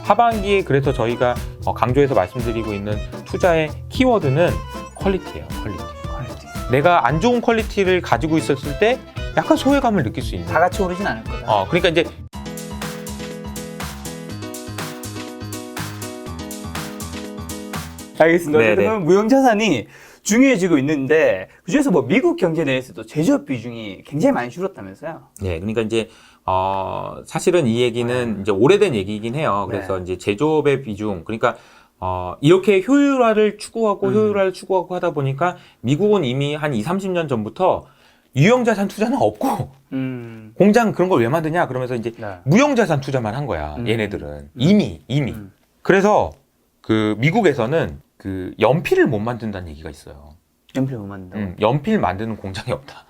하반기에 그래서 저희가 강조해서 말씀드리고 있는 투자의 키워드는 퀄리티예요. 퀄리티. 내가 안 좋은 퀄리티를 가지고 있었을 때 약간 소외감을 느낄 수 있는. 다 같이 오르진 않을 거다. 그러니까 이제 알겠습니다. 네네. 어쨌든 무형자산이 중요해지고 있는데 그중에서 뭐 미국 경제 내에서도 제조업 비중이 굉장히 많이 줄었다면서요? 네, 그러니까 이제 사실은 이 얘기는 이제 오래된 얘기이긴 해요. 그래서 이제 제조업의 비중, 그러니까 이렇게 효율화를 추구하고 하다 보니까 미국은 이미 한 20-30년 전부터 유형자산 투자는 없고 공장 그런 걸 왜 만드냐 그러면서 이제 무형자산 투자만 한 거야. 얘네들은 이미. 그래서 그 미국에서는 그 연필을 못 만든다는 얘기가 있어요. 연필 못 만든다고? 연필 만드는 공장이 없다.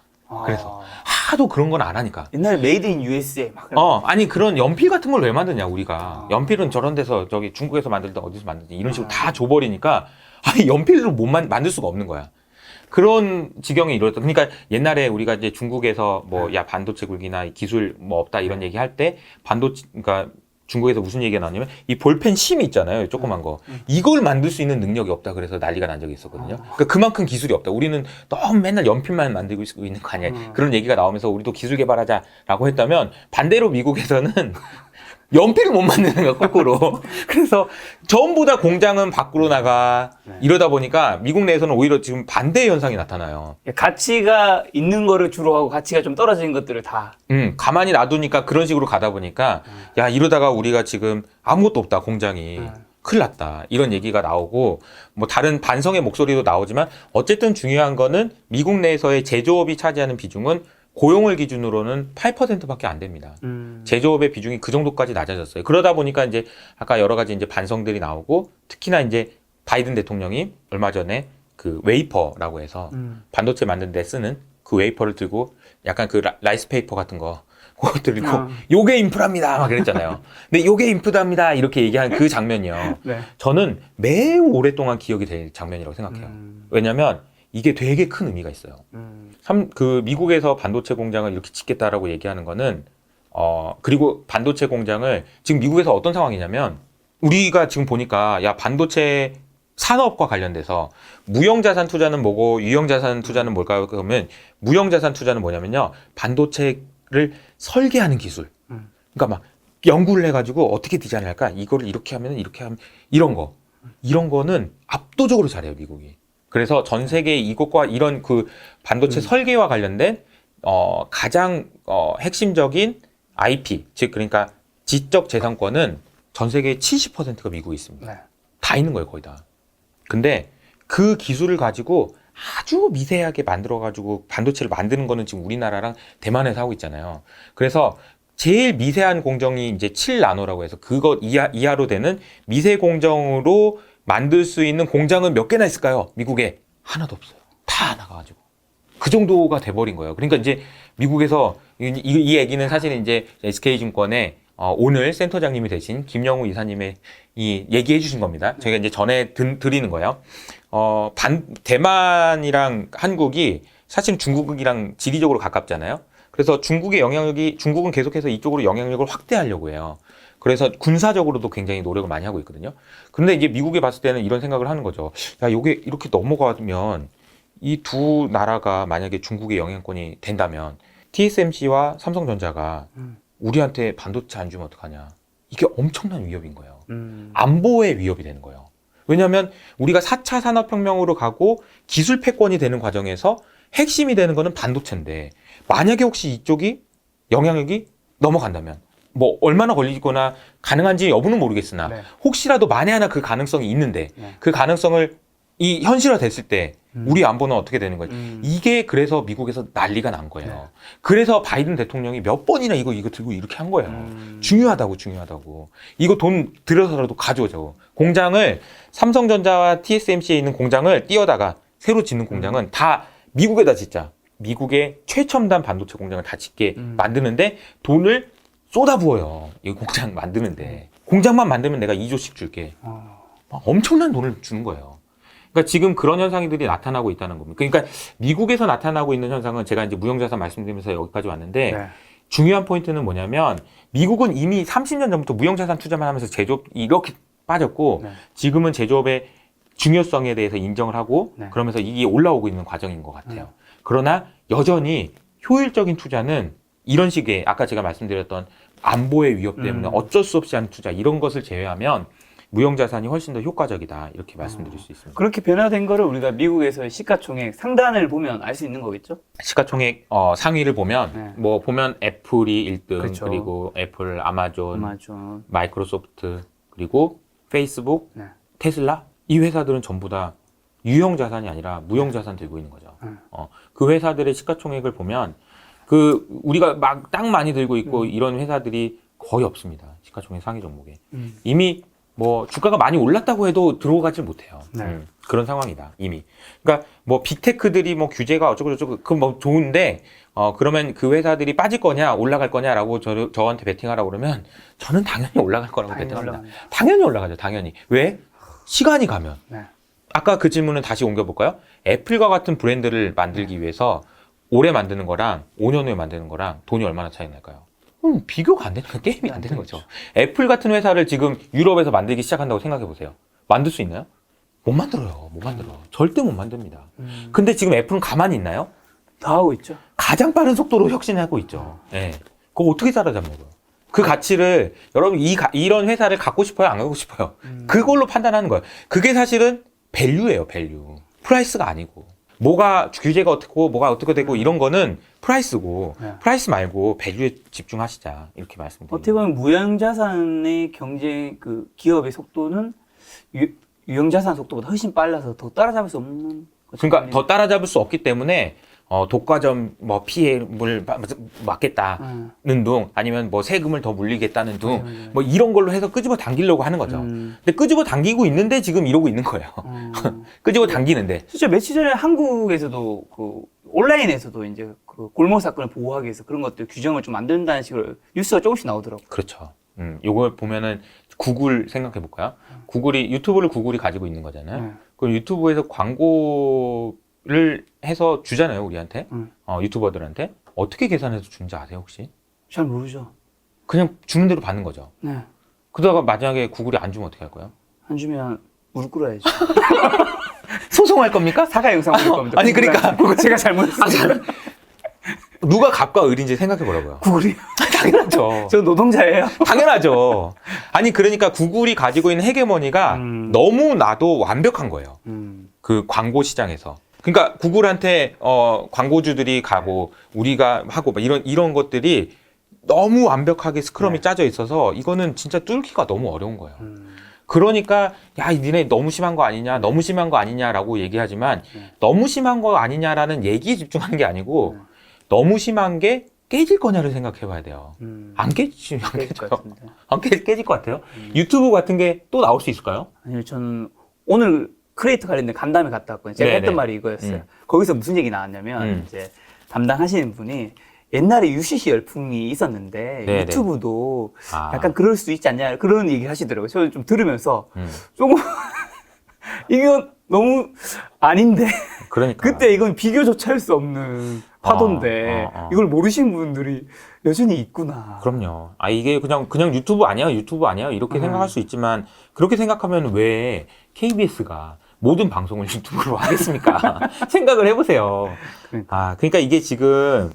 그래서 하도 그런 건 안 하니까. 옛날에 메이드 인 USA 막 아니 그런 연필 같은 걸 왜 만드냐 우리가. 연필은 저런 데서 저기 중국에서 만들든 어디서 만들든 이런 식으로 다 줘버리니까 아니 연필로 못 만들 수가 없는 거야. 그런 지경에 이르렀다. 그러니까 옛날에 우리가 이제 중국에서 뭐 야 반도체 굴기나 기술 뭐 없다 이런 얘기 할 때 그러니까 중국에서 무슨 얘기가 나왔냐면 이 볼펜 심이 있잖아요. 조그만 거. 이걸 만들 수 있는 능력이 없다. 그래서 난리가 난 적이 있었거든요. 그러니까 그만큼 기술이 없다. 우리는 너무 맨날 연필만 만들고 있는 거 아니야. 그런 얘기가 나오면서 우리도 기술 개발하자라고 했다면 반대로 미국에서는 연필을 못 만드는 거야, 거꾸로. 그래서 전부 다 공장은 밖으로 나가. 이러다 보니까 미국 내에서는 오히려 지금 반대의 현상이 나타나요. 가치가 있는 거를 주로 하고 가치가 좀 떨어지는 것들을 다. 가만히 놔두니까 그런 식으로 가다 보니까 야, 이러다가 우리가 지금 아무것도 없다, 공장이. 큰일 났다. 이런 얘기가 나오고 뭐 다른 반성의 목소리도 나오지만 어쨌든 중요한 거는 미국 내에서의 제조업이 차지하는 비중은 고용을 기준으로는 8%밖에 안 됩니다. 제조업의 비중이 그 정도까지 낮아졌어요. 그러다 보니까 이제 아까 여러 가지 이제 반성들이 나오고 특히나 이제 바이든 대통령이 얼마 전에 그 웨이퍼라고 해서 반도체 만드는 데 쓰는 그 웨이퍼를 들고 약간 그 라이스 페이퍼 같은 거 그거 들고 요게 인프라입니다 막 그랬잖아요. 근데 요게 인프라입니다 이렇게 얘기한 그 장면이요. 저는 매우 오랫동안 기억이 될 장면이라고 생각해요. 왜냐면 이게 되게 큰 의미가 있어요. 그 미국에서 반도체 공장을 이렇게 짓겠다라고 얘기하는 거는 그리고 반도체 공장을 지금 미국에서 어떤 상황이냐면 우리가 지금 보니까 야 반도체 산업과 관련돼서 무형자산 투자는 뭐고 유형자산 투자는 뭘까요? 그러면 무형자산 투자는 뭐냐면요. 반도체를 설계하는 기술. 그러니까 막 연구를 해가지고 어떻게 디자인을 할까? 이거를 이렇게 하면 이런 거. 이런 거는 압도적으로 잘해요, 미국이. 그래서 전 세계 이것과 이런 그 반도체 설계와 관련된 가장 핵심적인 IP, 즉 그러니까 지적 재산권은 전 세계의 70%가 미국에 있습니다. 다 있는 거예요, 거의 다. 근데 그 기술을 가지고 아주 미세하게 만들어가지고 반도체를 만드는 거는 지금 우리나라랑 대만에서 하고 있잖아요. 그래서 제일 미세한 공정이 이제 7나노라고 해서 그거 이하로 되는 미세 공정으로 만들 수 있는 공장은 몇 개나 있을까요? 미국에 하나도 없어요. 다 나가가지고 그 정도가 돼버린 거예요. 그러니까 이제 미국에서 이 얘기는 사실 이제 SK증권의 오늘 센터장님이 되신 김영우 이사님의 이 얘기해 주신 겁니다. 저희가 이제 전에 드리는 거예요. 대만이랑 한국이 사실 중국이랑 지리적으로 가깝잖아요. 그래서 중국은 계속해서 이쪽으로 영향력을 확대하려고 해요. 그래서 군사적으로도 굉장히 노력을 많이 하고 있거든요. 그런데 이게 미국에 봤을 때는 이런 생각을 하는 거죠. 야, 요게 이렇게 넘어가면 이 두 나라가 만약에 중국의 영향권이 된다면 TSMC와 삼성전자가 우리한테 반도체 안 주면 어떡하냐. 이게 엄청난 위협인 거예요. 안보의 위협이 되는 거예요. 왜냐하면 우리가 4차 산업혁명으로 가고 기술 패권이 되는 과정에서 핵심이 되는 거는 반도체인데 만약에 혹시 이쪽이 영향력이 넘어간다면 뭐 얼마나 걸리거나 가능한지 여부는 모르겠으나 혹시라도 만에 하나 그 가능성이 있는데 그 가능성을 이 현실화 됐을 때 우리 안보는 어떻게 되는 거예요? 이게 그래서 미국에서 난리가 난 거예요. 그래서 바이든 대통령이 몇 번이나 이거 들고 이렇게 한 거예요. 중요하다고. 이거 돈 들여서라도 가져오자고. 공장을 삼성전자와 TSMC에 있는 공장을 띄어다가 새로 짓는 공장은 다 미국에다 짓자. 미국의 최첨단 반도체 공장을 다 짓게 만드는데 돈을 쏟아부어요. 이 공장 만드는데. 공장만 만들면 내가 2조씩 줄게. 엄청난 돈을 주는 거예요. 그러니까 지금 그런 현상들이 나타나고 있다는 겁니다. 그러니까 미국에서 나타나고 있는 현상은 제가 이제 무형자산 말씀드리면서 여기까지 왔는데 중요한 포인트는 뭐냐면 미국은 이미 30년 전부터 무형자산 투자만 하면서 제조업 이렇게 빠졌고 네. 지금은 제조업의 중요성에 대해서 인정을 하고 네. 그러면서 이게 올라오고 있는 과정인 것 같아요. 그러나 여전히 효율적인 투자는 이런 식의 아까 제가 말씀드렸던 안보의 위협 때문에 어쩔 수 없이 하는 투자 이런 것을 제외하면 무형자산이 훨씬 더 효과적이다 이렇게 말씀드릴 수 있습니다. 그렇게 변화된 거를 우리가 미국에서의 시가총액 상단을 보면 알 수 있는 거겠죠? 시가총액 상위를 보면 네. 뭐 보면 애플이 1등 그렇죠. 그리고 애플, 아마존, 아마존. 마이크로소프트 그리고 페이스북, 네. 테슬라 이 회사들은 전부 다 유형 자산이 아니라 무형 자산 들고 있는 거죠. 그 회사들의 시가총액을 보면 그 우리가 막 땅 많이 들고 있고 이런 회사들이 거의 없습니다. 시가총액 상위 종목에 이미 뭐 주가가 많이 올랐다고 해도 들어가질 못해요. 네. 그런 상황이다 이미. 그러니까 뭐 빅테크들이 뭐 규제가 어쩌고 저쩌고 그 뭐 좋은데 그러면 그 회사들이 빠질 거냐 올라갈 거냐라고 저한테 베팅하라고 그러면 저는 당연히 올라갈 거라고 당연히 베팅합니다. 올라갑니다. 당연히 올라가죠. 당연히. 왜? 시간이 가면. 네. 아까 그 질문은 다시 옮겨볼까요? 애플과 같은 브랜드를 만들기 위해서 올해 만드는 거랑 5년 후에 만드는 거랑 돈이 얼마나 차이 날까요? 비교가 안 되는 거 게임이 안 되는 거죠. 애플 같은 회사를 지금 유럽에서 만들기 시작한다고 생각해 보세요. 만들 수 있나요? 못 만들어요. 못 만들어. 절대 못 만듭니다. 근데 지금 애플은 가만히 있나요? 다 하고 있죠. 가장 빠른 속도로 혁신하고 있죠. 예. 그거 어떻게 따라잡는 거예요? 그 가치를 여러분 이런 회사를 갖고 싶어요? 안 갖고 싶어요? 그걸로 판단하는 거예요. 그게 사실은 밸류예요. 밸류. 프라이스가 아니고. 뭐가 규제가 어떻고 뭐가 어떻게 되고 이런 거는 프라이스고 네. 프라이스 말고 밸류에 집중하시자 이렇게 말씀드립니다. 어떻게 보면 무형자산의 경제 그 기업의 속도는 유형자산 속도보다 훨씬 빨라서 더 따라잡을 수 없는 거죠. 그러니까 더 따라잡을 수 없기 때문에 독과점 뭐 피해를 막겠다는 둥 아니면 뭐 세금을 더 물리겠다는 둥 뭐 이런 걸로 해서 끄집어 당기려고 하는 거죠. 근데 끄집어 당기고 있는데 지금 이러고 있는 거예요. 끄집어 당기는데. 실제 며칠 전에 한국에서도 그 온라인에서도 이제 그 골목 사건을 보호하기 위해서 그런 것들 규정을 좀 만든다는 식으로 뉴스가 조금씩 나오더라고요. 그렇죠. 요걸 보면은 구글 생각해 볼까요? 유튜브를 구글이 가지고 있는 거잖아요. 그럼 유튜브에서 광고를 해서 주잖아요, 우리한테. 유튜버들한테. 어떻게 계산해서 주는지 아세요, 혹시? 잘 모르죠. 그냥 주는 대로 받는 거죠. 네. 그러다가 만약에 구글이 안 주면 어떻게 할 거예요? 안 주면 무릎 꿇어야죠. 소송할 겁니까? 사과 영상 올릴 겁니다. 아니, 그러니까. 그거 제가 잘못했어요. 누가 갑과 을인지 생각해 보라고요. 구글이요? 당연하죠. 저 노동자예요. 당연하죠. 아니, 그러니까 구글이 가지고 있는 헤게모니가 너무나도 완벽한 거예요. 그 광고 시장에서. 그러니까 구글한테 광고주들이 가고 우리가 하고 막 이런 것들이 너무 완벽하게 스크럼이 짜져 있어서 이거는 진짜 뚫기가 너무 어려운 거예요. 그러니까 야 니네 너무 심한 거 아니냐 너무 심한 거 아니냐라고 얘기하지만 너무 심한 거 아니냐라는 얘기에 집중하는 게 아니고 너무 심한 게 깨질 거냐를 생각해 봐야 돼요. 안 깨질 것 같은데. 깨질 것 같아요. 유튜브 같은 게 또 나올 수 있을까요? 아니요, 저는 오늘 크리에이터 관련된 간담회 갔다 왔거든요. 제가 했던 말이 이거였어요. 거기서 무슨 얘기 나왔냐면 이제 담당하시는 분이 옛날에 UCC 열풍이 있었는데 네네. 유튜브도 약간 그럴 수 있지 않냐 그런 얘기를 하시더라고요. 저는 좀 들으면서 조금 이건 너무 아닌데 그러니까 그때 이건 비교조차 할 수 없는 파도인데 이걸 모르시는 분들이 여전히 있구나. 그럼요. 이게 그냥 유튜브 아니야 이렇게 생각할 수 있지만 그렇게 생각하면 왜 KBS가 모든 방송을 유튜브로 하겠습니까? 생각을 해보세요. 그러니까 이게 지금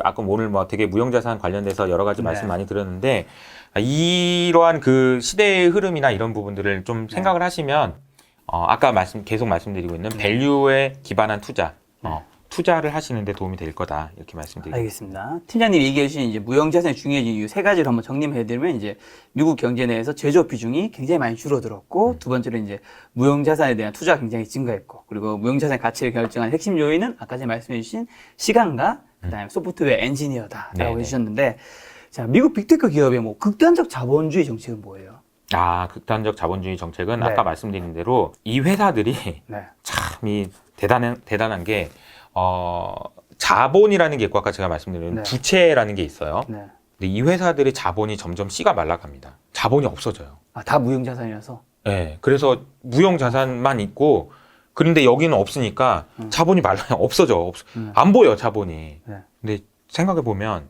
아까 오늘 뭐 되게 무형자산 관련돼서 여러 가지 말씀 많이 드렸는데 이러한 그 시대의 흐름이나 이런 부분들을 좀 생각을 하시면 아까 계속 말씀드리고 있는 밸류에 기반한 투자, 투자를 하시는데 도움이 될 거다 이렇게 말씀드립니다. 알겠습니다. 팀장님이 얘기해 주신 이제 무형자산이 중요해진 이유 세 가지를 한번 정리해드리면 이제 미국 경제 내에서 제조업 비중이 굉장히 많이 줄어들었고 두 번째로 이제 무형자산에 대한 투자가 굉장히 증가했고 그리고 무형자산의 가치를 결정한 핵심 요인은 아까 전에 말씀해 주신 시간과 그다음에 소프트웨어 엔지니어다라고 해주셨는데 자 미국 빅테크 기업의 뭐 극단적 자본주의 정책은 뭐예요? 극단적 자본주의 정책은 아까 말씀드린 대로 이 회사들이 참 대단한 게 자본이라는 게 있고 아까 제가 말씀드린 부채라는 게 있어요. 근데 이 회사들의 자본이 점점 씨가 말라갑니다. 자본이 없어져요. 다 무형자산이라서? 네. 그래서 무형자산만 있고 그런데 여기는 없으니까 자본이 말라요. 없어져. 안 보여 자본이. 근데 생각해 보면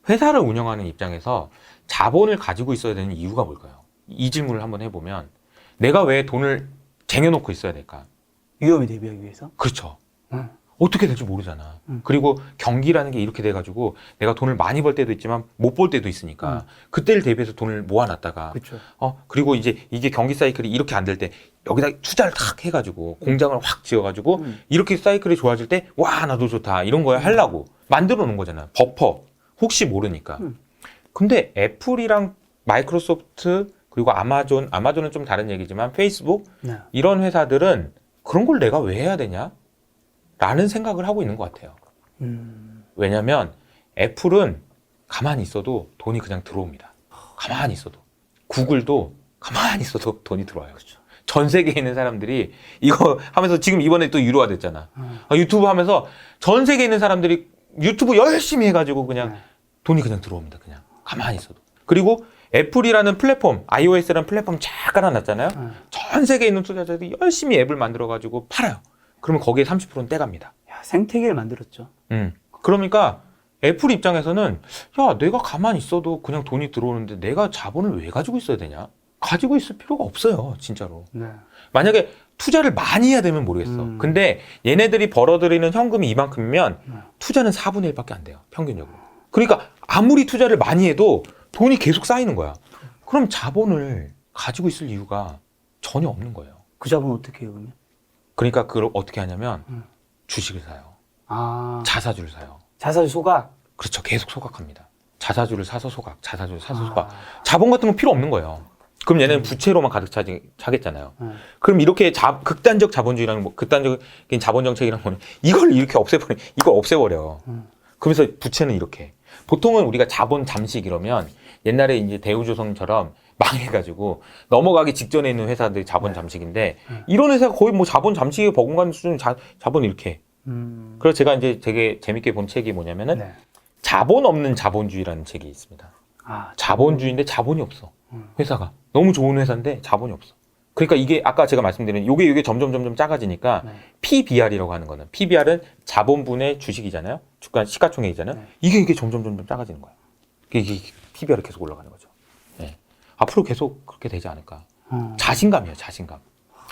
회사를 운영하는 입장에서 자본을 가지고 있어야 되는 이유가 뭘까요? 이 질문을 한번 해보면 내가 왜 돈을 쟁여놓고 있어야 될까? 위험에 대비하기 위해서. 그렇죠. 응. 어떻게 될지 모르잖아. 그리고 경기라는 게 이렇게 돼가지고 내가 돈을 많이 벌 때도 있지만 못 벌 때도 있으니까 그때를 대비해서 돈을 모아놨다가 그렇죠. 그리고 이제 이게 경기 사이클이 이렇게 안 될 때 여기다 투자를 탁 해가지고 공장을 확 지어가지고 이렇게 사이클이 좋아질 때 와 나도 좋다 이런 거에 하려고 만들어 놓은 거잖아. 버퍼 혹시 모르니까. 근데 애플이랑 마이크로소프트 그리고 아마존은 좀 다른 얘기지만 페이스북 네. 이런 회사들은 그런 걸 내가 왜 해야 되냐? 라는 생각을 하고 있는 것 같아요. 왜냐면 애플은 가만히 있어도 돈이 그냥 들어옵니다. 가만히 있어도. 구글도 가만히 있어도 돈이 들어와요. 그렇죠. 전 세계에 있는 사람들이 이거 하면서 지금 이번에 또 유료화 됐잖아. 유튜브 하면서 전 세계에 있는 사람들이 유튜브 열심히 해가지고 그냥 돈이 그냥 들어옵니다. 그냥 가만히 있어도. 그리고 애플이라는 플랫폼, iOS라는 플랫폼 쫙 깔아놨잖아요. 전 세계에 있는 투자자들이 열심히 앱을 만들어가지고 팔아요. 그러면 거기에 30%는 떼갑니다. 야, 생태계를 만들었죠. 그러니까 애플 입장에서는 야, 내가 가만히 있어도 그냥 돈이 들어오는데 내가 자본을 왜 가지고 있어야 되냐? 가지고 있을 필요가 없어요, 진짜로. 네. 만약에 투자를 많이 해야 되면 모르겠어. 근데 얘네들이 벌어들이는 현금이 이만큼이면 투자는 4분의 1밖에 안 돼요, 평균적으로. 그러니까 아무리 투자를 많이 해도 돈이 계속 쌓이는 거야. 그럼 자본을 가지고 있을 이유가 전혀 없는 거예요. 그 자본 어떻게 해요, 그러면? 그러니까 그걸 어떻게 하냐면 주식을 사요. 아, 자사주를 사요. 자사주 소각. 그렇죠. 계속 소각합니다. 자사주를 사서 소각, 자사주를 사서 소각. 자본 같은 건 필요 없는 거예요. 그럼 얘네는 부채로만 가득 차겠잖아요. 그럼 이렇게 극단적 자본주의라는 극단적인 자본 정책이라는 거는 이걸 이렇게 없애버려. 그러면서 부채는 이렇게. 보통은 우리가 자본 잠식 이러면 옛날에 이제 대우조선처럼 망해가지고 넘어가기 직전에 있는 회사들이 자본 잠식인데 이런 회사가 거의 뭐 자본 잠식에 버금가는 수준의 자본 이렇게. 그래서 제가 이제 되게 재밌게 본 책이 뭐냐면은 네. 자본 없는 자본주의라는 책이 있습니다. 아, 자본주의인데 자본이 없어. 회사가 너무 좋은 회사인데 자본이 없어. 그러니까 이게 아까 제가 말씀드린 요게 점점 작아지니까 네. PBR이라고 하는 거는 PBR은 자본분의 주식이잖아요. 주가 시가총액이잖아요. 네. 이게 점점 작아지는 거예요. 이게 PBR이 계속 올라가는 거죠. 네. 앞으로 계속 그렇게 되지 않을까. 자신감이에요, 자신감.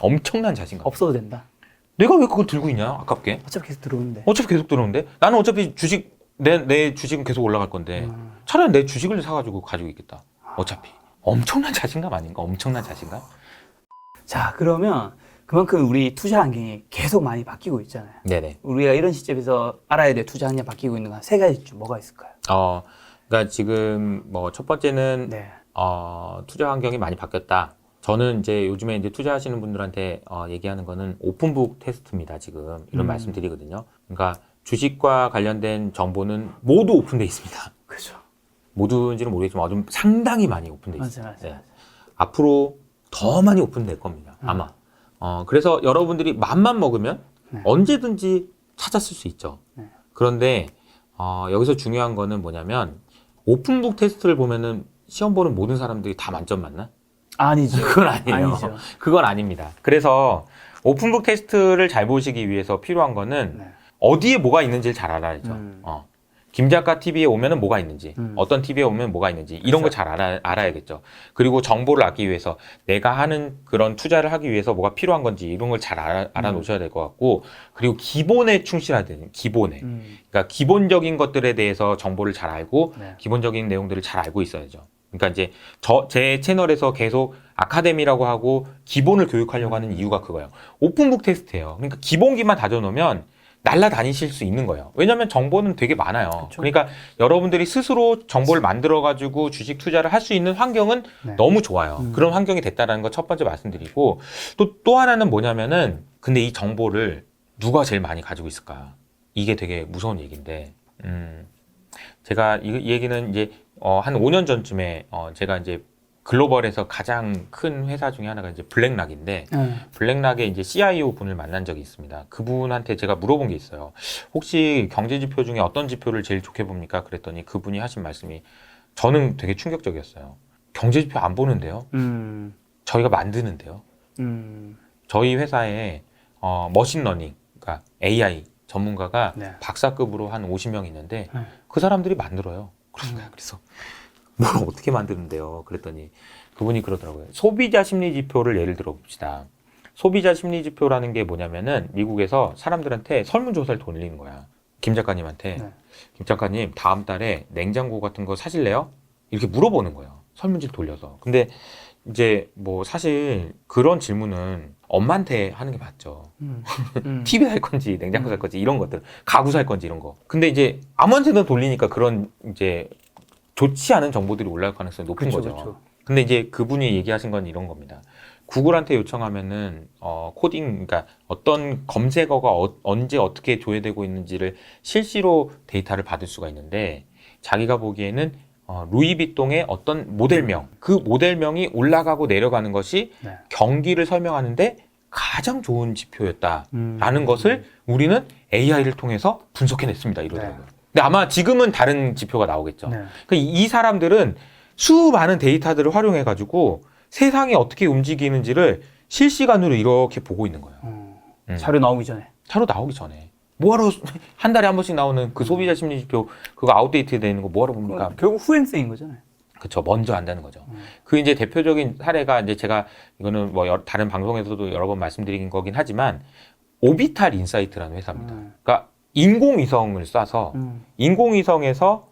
엄청난 자신감. 없어도 된다. 내가 왜 그걸 들고 있냐? 아깝게. 어차피 계속 들어오는데. 어차피 계속 들어오는데 나는 어차피 내 주식은 계속 올라갈 건데 차라리 내 주식을 사가지고 가지고 있겠다. 어차피. 엄청난 자신감 아닌가? 엄청난 자신감? 자, 그러면 그만큼 우리 투자 환경이 계속 많이 바뀌고 있잖아요. 네네. 우리가 이런 시점에서 알아야 될 투자 환경이 바뀌고 있는 건 세 가지 중 뭐가 있을까요? 그러니까 지금 뭐 첫 번째는 네. 투자 환경이 많이 바뀌었다. 저는 이제 요즘에 이제 투자하시는 분들한테 얘기하는 거는 오픈북 테스트입니다. 지금 이런 말씀드리거든요. 그러니까 주식과 관련된 정보는 모두 오픈돼 있습니다. 그죠. 모두인지는 모르겠지만 좀 상당히 많이 오픈돼 있어요. 맞아. 네. 앞으로 더 많이 오픈될 겁니다. 아마. 그래서 여러분들이 맘만 먹으면 언제든지 찾았을 수 있죠. 그런데 여기서 중요한 거는 뭐냐면 오픈북 테스트를 보면은 시험 보는 모든 사람들이 다 만점 맞나? 아니죠. 그건 아니에요. 아니죠. 그건 아닙니다. 그래서 오픈북 테스트를 잘 보시기 위해서 필요한 거는 어디에 뭐가 있는지를 잘 알아야죠. 김 작가 TV에 오면은 뭐가 있는지, 어떤 TV에 오면 뭐가 있는지 이런 거 잘 알아야겠죠. 그리고 정보를 얻기 위해서 내가 하는 그런 투자를 하기 위해서 뭐가 필요한 건지 이런 걸 잘 알아놓으셔야 될 것 같고, 그리고 기본에 충실해야 되는 기본에. 그러니까 기본적인 것들에 대해서 정보를 잘 알고 기본적인 내용들을 잘 알고 있어야죠. 그러니까 이제 제 채널에서 계속 아카데미라고 하고 기본을 교육하려고 하는 이유가 그거예요. 오픈북 테스트예요. 그러니까 기본기만 다져놓으면 날라다니실 수 있는 거예요. 왜냐하면 정보는 되게 많아요. 그렇죠. 그러니까 여러분들이 스스로 정보를 만들어가지고 주식 투자를 할 수 있는 환경은 너무 좋아요. 그런 환경이 됐다는 거 첫 번째 말씀드리고, 또 하나는 뭐냐면은 근데 이 정보를 누가 제일 많이 가지고 있을까? 이게 되게 무서운 얘기인데, 제가 이 얘기는 이제 한 5년 전쯤에 제가 이제 글로벌에서 가장 큰 회사 중에 하나가 이제 블랙락인데, 블랙락의 이제 CIO 분을 만난 적이 있습니다. 그분한테 제가 물어본 게 있어요. 혹시 경제 지표 중에 어떤 지표를 제일 좋게 봅니까? 그랬더니 그분이 하신 말씀이 저는 되게 충격적이었어요. 경제 지표 안 보는데요? 저희가 만드는데요? 저희 회사에 머신러닝, 그러니까 AI 전문가가 네. 박사급으로 한 50명 있는데 네. 그 사람들이 만들어요. 그러니까 그래서 뭘 어떻게 만드는데요? 그랬더니 그분이 그러더라고요. 소비자 심리 지표를 예를 들어 봅시다. 소비자 심리 지표라는 게 뭐냐면은 미국에서 사람들한테 설문조사를 돌리는 거야. 김 작가님한테 네. 김 작가님 다음 달에 냉장고 같은 거 사실래요? 이렇게 물어보는 거예요. 설문지를 돌려서. 근데 이제 뭐 사실 그런 질문은 엄마한테 하는 게 맞죠. TV 살 건지 냉장고 살 건지 이런 것들, 가구 살 건지 이런 거. 근데 이제 아무한테나 돌리니까 그런 이제 좋지 않은 정보들이 올라올 가능성이 높은 그쵸, 거죠. 그쵸. 근데 이제 그분이 얘기하신 건 이런 겁니다. 구글한테 요청하면은 코딩, 그러니까 어떤 검색어가 언제 어떻게 조회되고 있는지를 실시로 데이터를 받을 수가 있는데 자기가 보기에는 루이비통의 어떤 모델명, 그 모델명이 올라가고 내려가는 것이 네. 경기를 설명하는데 가장 좋은 지표였다라는 것을 우리는 AI를 통해서 분석해냈습니다. 이러더라고요. 네. 근데 아마 지금은 다른 지표가 나오겠죠. 네. 그러니까 이 사람들은 수많은 데이터들을 활용해가지고 세상이 어떻게 움직이는지를 실시간으로 이렇게 보고 있는 거예요. 자료 나오기 전에. 차로 나오기 전에. 뭐하러 한 달에 한 번씩 나오는 그 소비자 심리 지표 그거 아웃데이트 되는 거 뭐하러 봅니까? 결국 후행성인 거잖아요. 그렇죠. 먼저 안다는 거죠. 그 이제 대표적인 사례가 이제 제가 이거는 뭐 다른 방송에서도 여러 번 말씀드린 거긴 하지만 오비탈 인사이트라는 회사입니다. 그러니까 인공위성을 쏴서 인공위성에서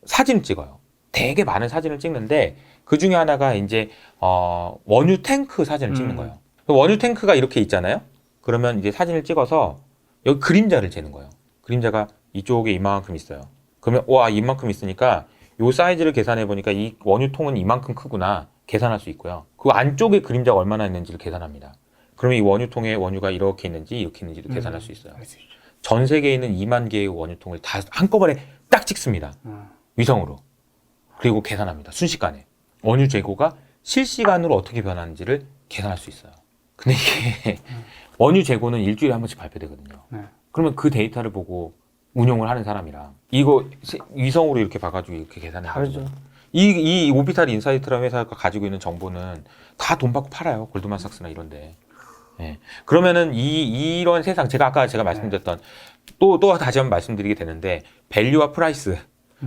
사진을 찍어요. 되게 많은 사진을 찍는데 그 중에 하나가 이제 원유 탱크 사진을 찍는 거예요. 원유 탱크가 이렇게 있잖아요. 그러면 이제 사진을 찍어서 여기 그림자를 재는 거예요. 그림자가 이쪽에 이만큼 있어요. 그러면 와 이만큼 있으니까 요 사이즈를 계산해 보니까 이 원유통은 이만큼 크구나 계산할 수 있고요. 그 안쪽에 그림자가 얼마나 있는지를 계산합니다. 그러면 이 원유통에 원유가 이렇게 있는지도 계산할 수 있어요. 전 세계에 있는 2만 개의 원유통을 다 한꺼번에 딱 찍습니다. 위성으로. 그리고 계산합니다. 순식간에. 원유 재고가 실시간으로 어떻게 변하는지를 계산할 수 있어요. 근데 이게 원유 재고는 일주일에 한 번씩 발표되거든요. 네. 그러면 그 데이터를 보고 운용을 하는 사람이랑 이거 위성으로 이렇게 봐가지고 이렇게 계산해가지고 다르죠. 이 오비탈 인사이트라는 회사가 가지고 있는 정보는 다 돈 받고 팔아요. 골드만삭스나 이런데. 예. 그러면은 이런 세상 제가 아까 말씀드렸던 또 다시 한번 말씀드리게 되는데 밸류와 프라이스.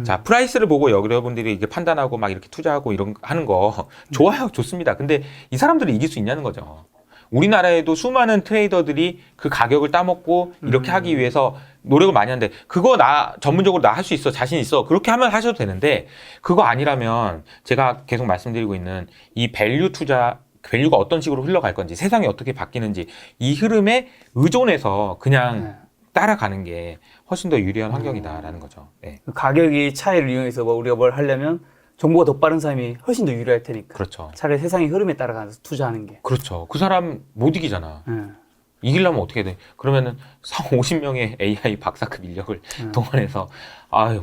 자, 프라이스를 보고 여러분들이 이게 판단하고 막 이렇게 투자하고 이런 거 하는 거 좋아요. 좋습니다. 근데 이 사람들을 이길 수 있냐는 거죠. 우리나라에도 수많은 트레이더들이 그 가격을 따먹고 이렇게 하기 위해서 노력을 많이 하는데 그거 전문적으로 나 할 수 있어. 자신 있어. 그렇게 하면 하셔도 되는데 그거 아니라면 제가 계속 말씀드리고 있는 이 밸류가 어떤 식으로 흘러갈 건지 세상이 어떻게 바뀌는지 이 흐름에 의존해서 그냥 따라가는 게 훨씬 더 유리한 환경이다라는 거죠. 네. 그 가격이 차이를 이용해서 뭐 우리가 뭘 하려면 정보가 더 빠른 사람이 훨씬 더 유리할 테니까. 그렇죠. 차라리 세상의 흐름에 따라가서 투자하는 게. 그렇죠. 그 사람 못 이기잖아. 이기려면 어떻게 돼? 그러면은 50명의 AI 박사급 인력을 동원해서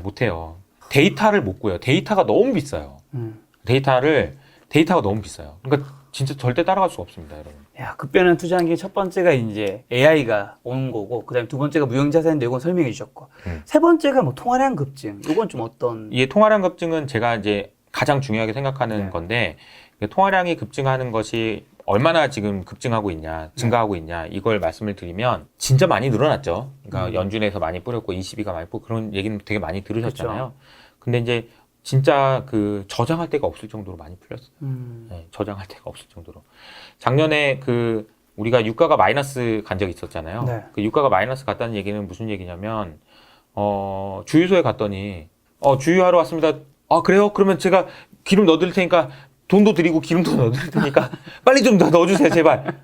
못해요. 데이터를 못 구해요. 데이터가 너무 비싸요. 데이터가 너무 비싸요. 그러니까 진짜 절대 따라갈 수가 없습니다, 여러분. 야, 급변한 투자한 게 첫 번째가 이제 AI가 오는 거고, 그 다음에 두 번째가 무형자산인데 이건 설명해 주셨고, 세 번째가 뭐 통화량 급증. 이건 좀 어떤. 이게 통화량 급증은 제가 이제 가장 중요하게 생각하는 건데, 통화량이 급증하는 것이 얼마나 지금 급증하고 있냐, 증가하고 있냐, 이걸 말씀을 드리면 진짜 많이 늘어났죠. 그러니까 연준에서 많이 뿌렸고, ECB가 많이 뿌렸고, 그런 얘기는 되게 많이 들으셨잖아요. 근데 이제 진짜 그 저장할 데가 없을 정도로 많이 풀렸어요. 네, 저장할 데가 없을 정도로. 작년에 우리가 유가가 마이너스 간 적이 있었잖아요. 네. 그 유가가 마이너스 갔다는 얘기는 무슨 얘기냐면, 주유소에 갔더니, 주유하러 왔습니다. 그래요? 그러면 제가 기름 넣어드릴 테니까 돈도 드리고 기름도 넣어드릴 테니까 빨리 좀 더 넣어주세요, 제발.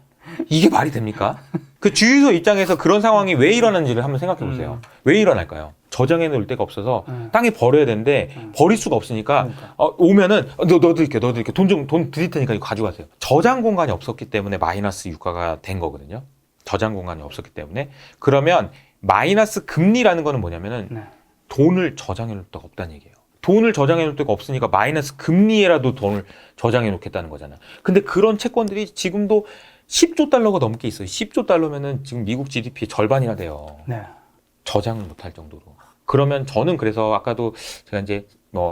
이게 말이 됩니까? 그 주유소 입장에서 그런 상황이 왜 일어나는지를 한번 생각해 보세요. 왜 일어날까요? 저장해 놓을 데가 없어서 땅에 버려야 되는데 버릴 수가 없으니까 오면은 넣어드릴게요. 돈 드릴 테니까 이거 가져가세요. 저장 공간이 없었기 때문에 마이너스 유가가 된 거거든요. 저장 공간이 없었기 때문에. 그러면 마이너스 금리라는 거는 뭐냐면은 돈을 저장해 놓을 데가 없다는 얘기예요. 돈을 저장해 놓을 데가 없으니까 마이너스 금리에라도 돈을 저장해 놓겠다는 거잖아. 근데 그런 채권들이 지금도 10조 달러가 넘게 있어요. 10조 달러면은 지금 미국 GDP의 절반이나 돼요. 네. 저장을 못할 정도로. 그러면 저는 그래서 아까도 제가 이제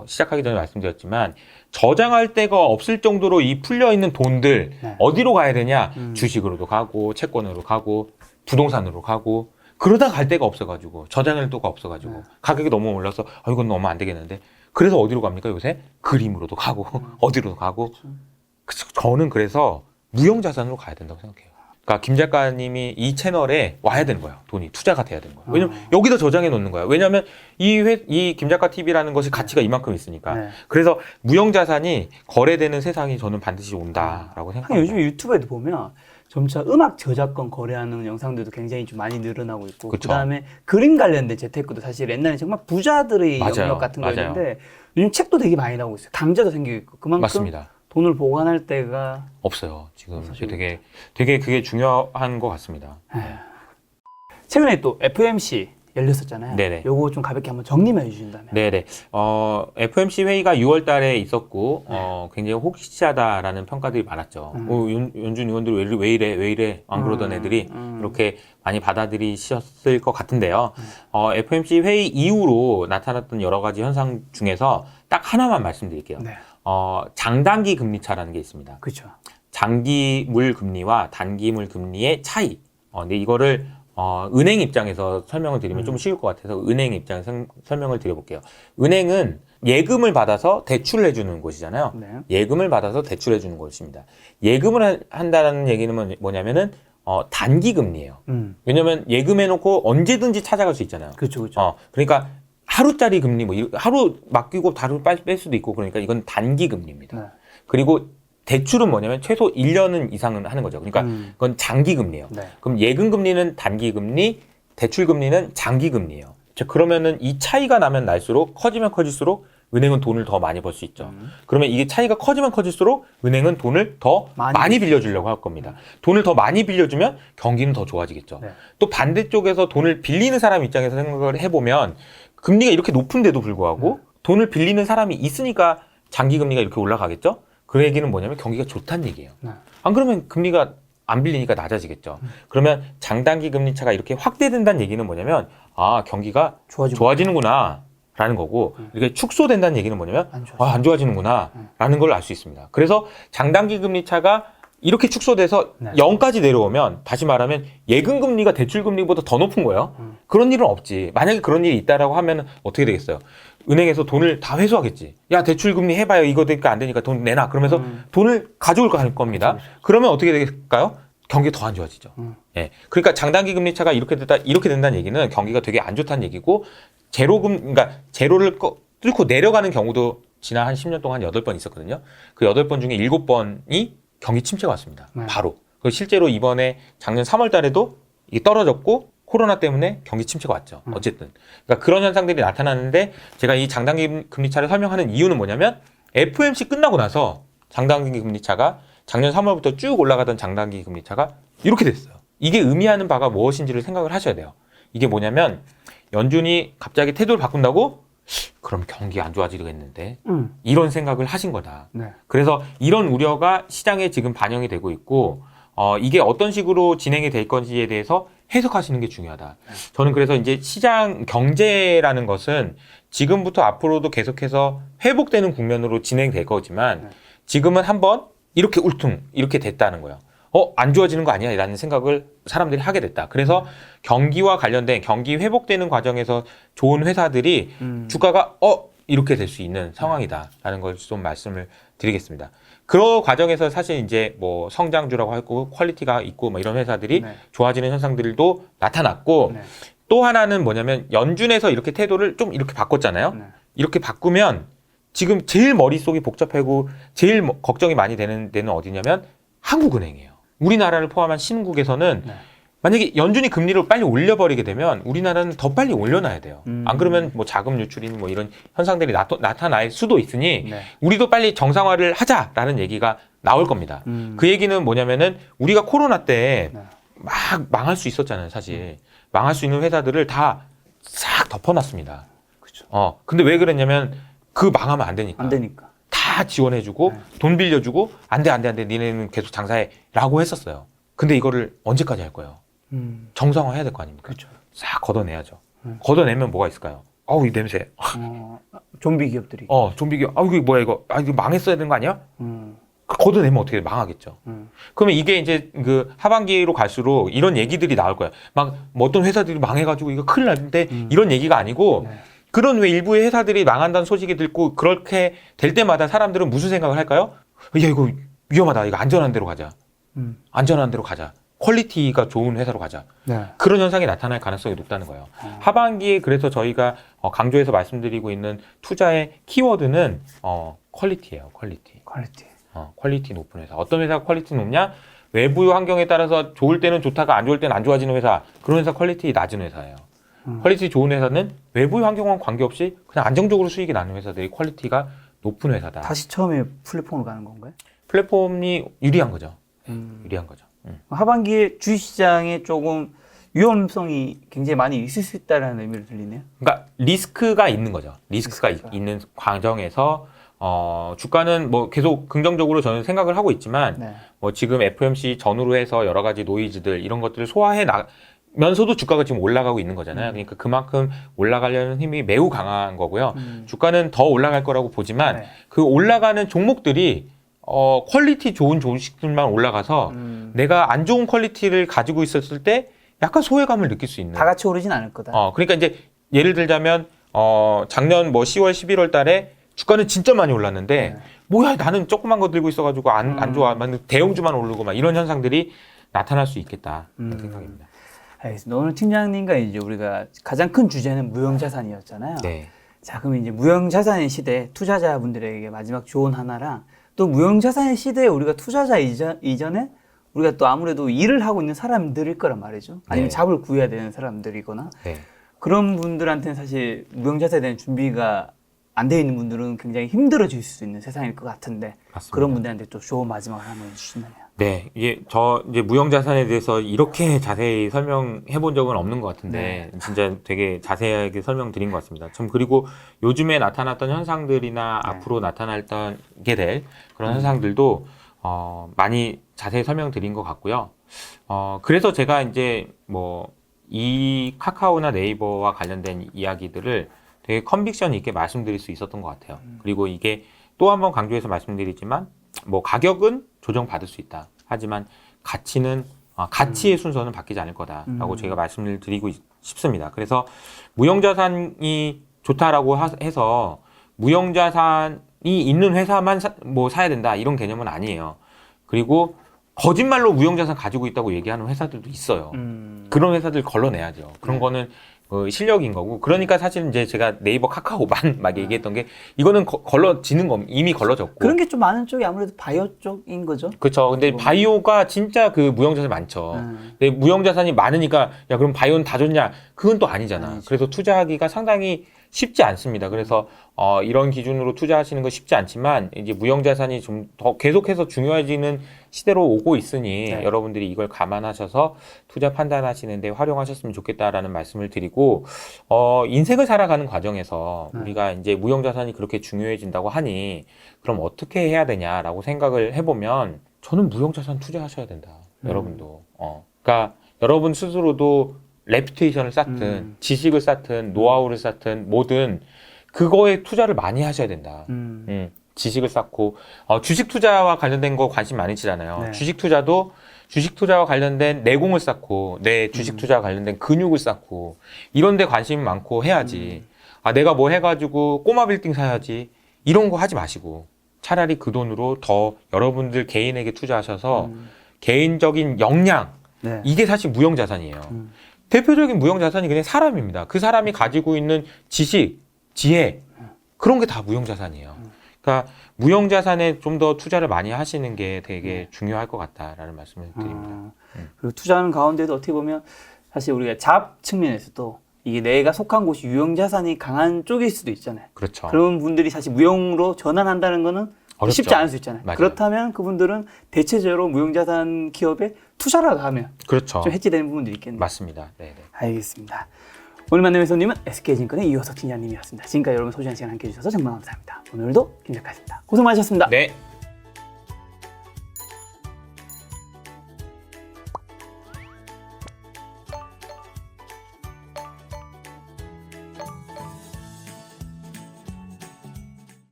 시작하기 전에 말씀드렸지만 저장할 데가 없을 정도로 이 풀려 있는 돈들 어디로 가야 되냐? 주식으로도 가고 채권으로 가고 부동산으로 가고 그러다 갈 데가 없어가지고 저장할 데가 없어가지고 가격이 너무 올라서 이건 너무 안 되겠는데 그래서 어디로 갑니까 요새? 그림으로도 가고 어디로도 가고 저는 그래서 무형자산으로 가야 된다고 생각해요. 그러니까 김 작가님이 이 채널에 와야 되는 거예요. 돈이 투자가 돼야 되는 거예요. 왜냐면 여기다 저장해 놓는 거예요. 왜냐하면 이 김작가 TV라는 것이 가치가 이만큼 있으니까. 네. 그래서 무형자산이 거래되는 세상이 저는 반드시 온다라고 생각합니다. 요즘 유튜브에도 보면 점차 음악 저작권 거래하는 영상들도 굉장히 좀 많이 늘어나고 있고, 그쵸. 그다음에 그림 관련된 재테크도 사실 옛날에 정말 부자들의 맞아요. 영역 같은 맞아요. 거였는데 요즘 책도 되게 많이 나오고 있어요. 강좌도 생기고 있고 그만큼 맞습니다. 돈을 보관할 때가 없어요. 지금 사실 되게 그게 중요한 것 같습니다. 최근에 또 FOMC 열렸었잖아요. 네네. 요거 좀 가볍게 한번 정리해 주신다면. 네네. FOMC 회의가 6월 달에 있었고, 굉장히 호기시하다라는 평가들이 많았죠. 연준 의원들이 왜 이래, 안 그러던 애들이 이렇게 많이 받아들이셨을 것 같은데요. FOMC 회의 이후로 나타났던 여러 가지 현상 중에서 딱 하나만 말씀드릴게요. 네. 장단기 금리 차라는 게 있습니다. 그렇죠. 장기물 금리와 단기물 금리의 차이. 근데 이거를 은행 입장에서 설명을 드리면 좀 쉬울 것 같아서 은행 입장에서 설명을 드려볼게요. 은행은 예금을 받아서 대출을 해주는 곳이잖아요. 네. 예금을 받아서 대출해 주는 곳입니다. 예금을 한다는 얘기는 뭐냐면은 단기 금리예요. 왜냐면 예금해놓고 언제든지 찾아갈 수 있잖아요. 그렇죠, 그렇죠. 그러니까 하루짜리 금리 하루 맡기고 하루 뺄 수도 있고 그러니까 이건 단기 금리입니다. 네. 그리고 대출은 뭐냐면 최소 1년 이상은 하는 거죠. 그러니까 그건 장기 금리예요. 네. 그럼 예금 금리는 단기 금리, 대출 금리는 장기 금리예요. 자, 그러면은 이 차이가 나면 날수록 커지면 커질수록 은행은 돈을 더 많이 벌 수 있죠. 그러면 이게 차이가 커지면 커질수록 은행은 돈을 더 많이 빌려주려고 할 겁니다. 돈을 더 많이 빌려주면 경기는 더 좋아지겠죠. 네. 또 반대쪽에서 돈을 빌리는 사람 입장에서 생각을 해보면 금리가 이렇게 높은데도 불구하고 돈을 빌리는 사람이 있으니까 장기 금리가 이렇게 올라가겠죠. 그 얘기는 뭐냐면 경기가 좋다는 얘기예요. 안 그러면 금리가 안 빌리니까 낮아지겠죠. 그러면 장단기 금리 차가 이렇게 확대된다는 얘기는 뭐냐면 경기가 좋아지는구나 라는 거고 이렇게 축소된다는 얘기는 뭐냐면 안 좋아지는구나 라는 걸 알 수 있습니다. 그래서 장단기 금리 차가 이렇게 축소돼서 0까지 내려오면 다시 말하면 예금 금리가 대출 금리보다 더 높은 거예요. 그런 일은 없지. 만약에 그런 일이 있다라고 하면 어떻게 되겠어요? 은행에서 돈을 다 회수하겠지. 야, 대출 금리 해봐요. 이거 되니까 안 되니까 돈 내놔. 그러면서 돈을 가져올 거 할 겁니다. 그러면 어떻게 될까요? 경기가 더 안 좋아지죠. 예. 그러니까 장단기 금리 차가 이렇게 된다는 얘기는 경기가 되게 안 좋다는 얘기고 그러니까 제로를 뚫고 내려가는 경우도 지난 한 10년 동안 8번 있었거든요. 그 8번 중에 7번이 경기 침체가 왔습니다. 바로. 실제로 이번에 작년 3월 달에도 이게 떨어졌고 코로나 때문에 경기 침체가 왔죠. 어쨌든. 그러니까 그런 현상들이 나타나는데 제가 이 장단기 금리차를 설명하는 이유는 뭐냐면 FOMC 끝나고 나서 장단기 금리차가 작년 3월부터 쭉 올라가던 장단기 금리차가 이렇게 됐어요. 이게 의미하는 바가 무엇인지를 생각을 하셔야 돼요. 이게 뭐냐면 연준이 갑자기 태도를 바꾼다고? 그럼 경기가 안 좋아지겠는데 이런 생각을 하신 거다. 네. 그래서 이런 우려가 시장에 지금 반영이 되고 있고 이게 어떤 식으로 진행이 될 건지에 대해서 해석하시는 게 중요하다. 저는 그래서 이제 시장 경제라는 것은 지금부터 앞으로도 계속해서 회복되는 국면으로 진행될 거지만 지금은 한번 이렇게 이렇게 됐다는 거예요. 안 좋아지는 거 아니야? 라는 생각을 사람들이 하게 됐다. 그래서 경기와 관련된 경기 회복되는 과정에서 좋은 회사들이 주가가 이렇게 될 수 있는 상황이다. 라는 걸 좀 말씀을 드리겠습니다. 그 과정에서 사실 이제 뭐 성장주라고 하고 퀄리티가 있고 뭐 이런 회사들이 좋아지는 현상들도 나타났고 또 하나는 뭐냐면 연준에서 이렇게 태도를 좀 이렇게 바꿨잖아요. 이렇게 바꾸면 지금 제일 머릿속이 복잡하고 제일 걱정이 많이 되는 데는 어디냐면 한국은행이에요. 우리나라를 포함한 신흥국에서는 만약에 연준이 금리를 빨리 올려버리게 되면 우리나라는 더 빨리 올려놔야 돼요. 안 그러면 뭐 자금 유출이니 뭐 이런 현상들이 나타날 수도 있으니 우리도 빨리 정상화를 하자라는 얘기가 나올 겁니다. 그 얘기는 뭐냐면은 우리가 코로나 때 막 망할 수 있었잖아요, 사실. 망할 수 있는 회사들을 다 싹 덮어놨습니다. 그렇죠. 근데 왜 그랬냐면 그 망하면 안 되니까. 안 되니까. 다 지원해주고 돈 빌려주고 안 돼 니네는 계속 장사해 라고 했었어요. 근데 이거를 언제까지 할 거예요? 정상화 해야 될 거 아닙니까? 그렇죠. 싹 걷어내야죠. 걷어내면 뭐가 있을까요? 이 냄새. 좀비 기업들이. 좀비 기업. 이거 뭐야 이거? 이거 망했어야 되는 거 아니야? 걷어내면 어떻게 돼? 망하겠죠. 그러면 이게 이제 그 하반기로 갈수록 이런 얘기들이 나올 거예요. 막 뭐 어떤 회사들이 망해가지고 이거 큰일 났는데 이런 얘기가 아니고 네. 그런 왜 일부의 회사들이 망한다는 소식이 듣고 그렇게 될 때마다 사람들은 무슨 생각을 할까요? 야, 이거 위험하다. 이거 안전한 데로 가자. 안전한 데로 가자. 퀄리티가 좋은 회사로 가자. 네. 그런 현상이 나타날 가능성이 높다는 거예요. 하반기에 그래서 저희가 강조해서 말씀드리고 있는 투자의 키워드는 퀄리티예요. 퀄리티. 퀄리티 높은 회사. 어떤 회사가 퀄리티 높냐? 외부 환경에 따라서 좋을 때는 좋다가 안 좋을 때는 안 좋아지는 회사. 그런 회사 퀄리티 낮은 회사예요. 퀄리티 좋은 회사는 외부 환경과 관계없이 그냥 안정적으로 수익이 나는 회사들이 퀄리티가 높은 회사다. 다시 처음에 플랫폼으로 가는 건가요? 플랫폼이 유리한 거죠. 유리한 거죠. 하반기에 주식시장에 조금 위험성이 굉장히 많이 있을 수 있다는 의미를 들리네요. 그러니까 리스크가 있는 거죠. 리스크가 있는 과정에서 주가는 뭐 계속 긍정적으로 저는 생각을 하고 있지만 네. 뭐 지금 FOMC 전후로 해서 여러 가지 노이즈들 이런 것들을 소화해 나면서도 주가가 지금 올라가고 있는 거잖아요. 그러니까 그만큼 올라가려는 힘이 매우 강한 거고요. 주가는 더 올라갈 거라고 보지만 네. 그 올라가는 종목들이 퀄리티 좋은 조식들만 올라가서 내가 안 좋은 퀄리티를 가지고 있었을 때 약간 소외감을 느낄 수 있는. 다 같이 오르진 않을 거다. 그러니까 이제 예를 들자면 작년 뭐 10월, 11월 달에 주가는 진짜 많이 올랐는데 뭐야 나는 조그만 거 들고 있어가지고 안 좋아. 대형주만 오르고 막 이런 현상들이 나타날 수 있겠다 그런 생각입니다. 알겠습니다. 오늘 팀장님과 이제 우리가 가장 큰 주제는 무형자산이었잖아요. 네. 자, 그럼 이제 무형자산의 시대 투자자분들에게 마지막 조언 하나랑 또 무형자산의 시대에 우리가 투자자 이전에 우리가 또 아무래도 일을 하고 있는 사람들일 거란 말이죠. 아니면 네. 잡을 구해야 되는 사람들이거나 네. 그런 분들한테는 사실 무형자산에 대한 준비가 안 되어 있는 분들은 굉장히 힘들어질 수 있는 세상일 것 같은데 맞습니다. 그런 분들한테 또 좋은 마지막을 한번 해주시나요? 네, 이게 이제 무형자산에 대해서 이렇게 자세히 설명해 본 적은 없는 것 같은데, 진짜 되게 자세하게 설명드린 것 같습니다. 참, 그리고 요즘에 나타났던 현상들이나 앞으로 나타날게 될 그런 현상들도, 많이 자세히 설명드린 것 같고요. 그래서 제가 이제 이 카카오나 네이버와 관련된 이야기들을 되게 컨빅션 있게 말씀드릴 수 있었던 것 같아요. 그리고 이게 또 한 번 강조해서 말씀드리지만, 가격은 조정받을 수 있다. 하지만 가치의 순서는 바뀌지 않을 거다라고 제가 말씀을 드리고 싶습니다. 그래서 무형자산이 좋다라고 해서 무형자산이 있는 회사만 사야 된다 이런 개념은 아니에요. 그리고 거짓말로 무형자산 가지고 있다고 얘기하는 회사들도 있어요. 그런 회사들 걸러내야죠. 그런 거는 실력인 거고. 그러니까 사실 이제 제가 네이버 카카오만 막 얘기했던 게 이거는 걸러지는 거 이미 걸러졌고. 그런 게 좀 많은 쪽이 아무래도 바이오 쪽인 거죠. 그렇죠. 근데 바이오가 진짜 그 무형자산이 많죠. 근데 무형자산이 많으니까 야 그럼 바이오는 다 좋냐? 그건 또 아니잖아. 아니죠. 그래서 투자하기가 상당히 쉽지 않습니다. 그래서 이런 기준으로 투자하시는 거 쉽지 않지만 이제 무형자산이 좀 더 계속해서 중요해지는 시대로 오고 있으니 여러분들이 이걸 감안하셔서 투자 판단하시는데 활용하셨으면 좋겠다라는 말씀을 드리고 인생을 살아가는 과정에서 우리가 이제 무형자산이 그렇게 중요해진다고 하니 그럼 어떻게 해야 되냐라고 생각을 해보면 저는 무형자산 투자하셔야 된다. 여러분도. 그러니까 여러분 스스로도 레퓨테이션을 쌓든 지식을 쌓든 노하우를 쌓든 뭐든 그거에 투자를 많이 하셔야 된다. 지식을 쌓고 주식 투자와 관련된 거 관심 많으시잖아요. 네. 주식 투자와 관련된 내공을 쌓고 내 주식 투자와 관련된 근육을 쌓고 이런 데 관심이 많고 해야지. 내가 뭐 해가지고 꼬마 빌딩 사야지. 이런 거 하지 마시고 차라리 그 돈으로 더 여러분들 개인에게 투자하셔서 개인적인 역량 이게 사실 무형자산이에요. 대표적인 무형자산이 그냥 사람입니다. 그 사람이 가지고 있는 지식, 지혜 그런 게 다 무형자산이에요. 그러니까 무형자산에 좀 더 투자를 많이 하시는 게 되게 중요할 것 같다라는 말씀을 드립니다. 그리고 투자하는 가운데도 어떻게 보면 사실 우리가 잡 측면에서도 이게 내가 속한 곳이 유형자산이 강한 쪽일 수도 있잖아요. 그렇죠. 그런 분들이 사실 무형으로 전환한다는 거는 어렵죠. 쉽지 않을 수 있잖아요. 맞아요. 그렇다면 그분들은 대체적으로 무형자산 기업에 투자를 하면 그렇죠. 좀 해지되는 부분들이 있겠네요. 맞습니다. 네네. 알겠습니다. 오늘 만남의 손님은 SK증권의 이호석 팀장님이었습니다. 지금까지 여러분 소중한 시간 함께해 주셔서 정말 감사합니다. 오늘도 김 작가였습니다. 고생 많으셨습니다. 네.